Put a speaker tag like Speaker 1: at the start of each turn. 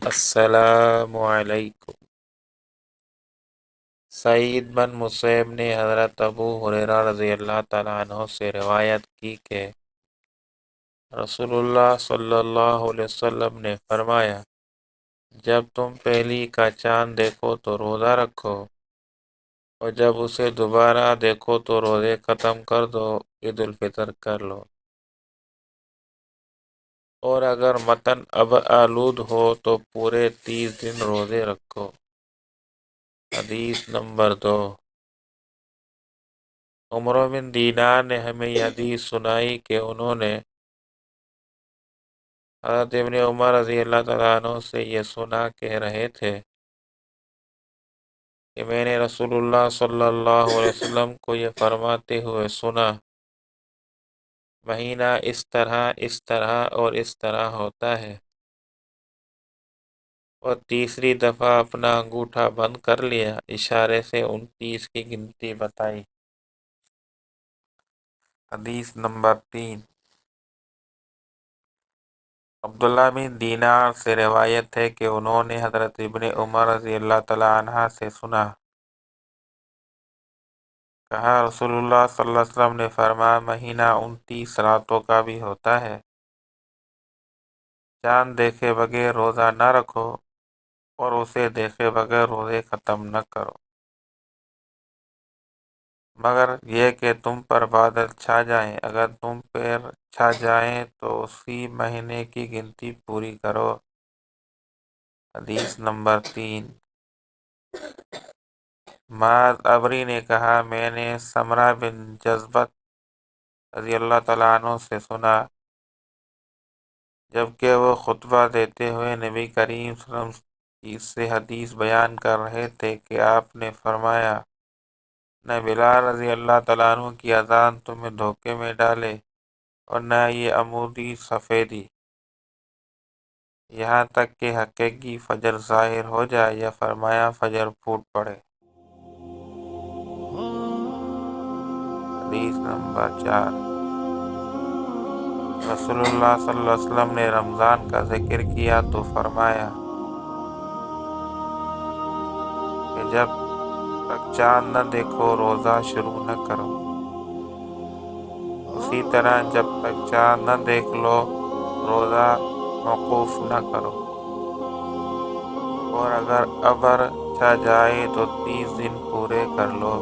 Speaker 1: السلام علیکم۔ سعید بن مسیب نے حضرت ابو ہریرہ رضی اللہ تعالیٰ عنہ سے روایت کی کہ رسول اللہ صلی اللہ علیہ وسلم نے فرمایا، جب تم پہلی کا چاند دیکھو تو روزہ رکھو، اور جب اسے دوبارہ دیکھو تو روزے ختم کر دو، عید الفطر کر لو۔ اور اگر متن اب آلود ہو تو پورے 30 دن روزے رکھو۔ حدیث نمبر 2۔ عمر بن دینار نے ہمیں یہ حدیث سنائی کہ انہوں نے حضرت ابن عمر رضی اللہ تعالیٰ عنہ سے یہ سنا کہہ رہے تھے کہ میں نے رسول اللہ صلی اللہ علیہ وسلم کو یہ فرماتے ہوئے سنا، مہینہ اس طرح اور اس طرح ہوتا ہے، اور تیسری دفعہ اپنا انگوٹھا بند کر لیا، اشارے سے 29 کی گنتی بتائی۔ حدیث نمبر 3۔ عبداللہ بن دینار سے روایت ہے کہ انہوں نے حضرت ابن عمر رضی اللہ تعالیٰ عنہ سے سنا، کہا رسول اللہ صلی اللہ علیہ وسلم نے فرمایا، مہینہ 29 راتوں کا بھی ہوتا ہے، چاند دیکھے بغیر روزہ نہ رکھو، اور اسے دیکھے بغیر روزے ختم نہ کرو، مگر یہ کہ تم پر بادل چھا جائیں، اگر تم پر چھا جائیں تو اسی مہینے کی گنتی پوری کرو۔ حدیث نمبر 3۔ معاذ ابری نے کہا، میں نے سمرہ بن جذبۃ رضی اللہ تعالیٰ عنہ سے سنا، جبکہ وہ خطبہ دیتے ہوئے نبی کریم صلی اللہ علیہ وسلم سے حدیث بیان کر رہے تھے کہ آپ نے فرمایا، نہ بلال رضی اللہ تعالیٰ عنہ کی اذان تمہیں دھوکے میں ڈالے، اور نہ یہ عمودی سفیدی، یہاں تک کہ حقیقی فجر ظاہر ہو جائے، یا فرمایا فجر پھوٹ پڑے۔ حدیث نمبر 4۔ رسول اللہ صلی اللہ علیہ وسلم نے رمضان کا ذکر کیا تو فرمایا کہ جب تک چاند نہ دیکھو روزہ شروع نہ کرو، اسی طرح جب تک چاند نہ دیکھ لو روزہ موقوف نہ کرو، اور اگر ابر چھا جائے تو 30 دن پورے کر لو۔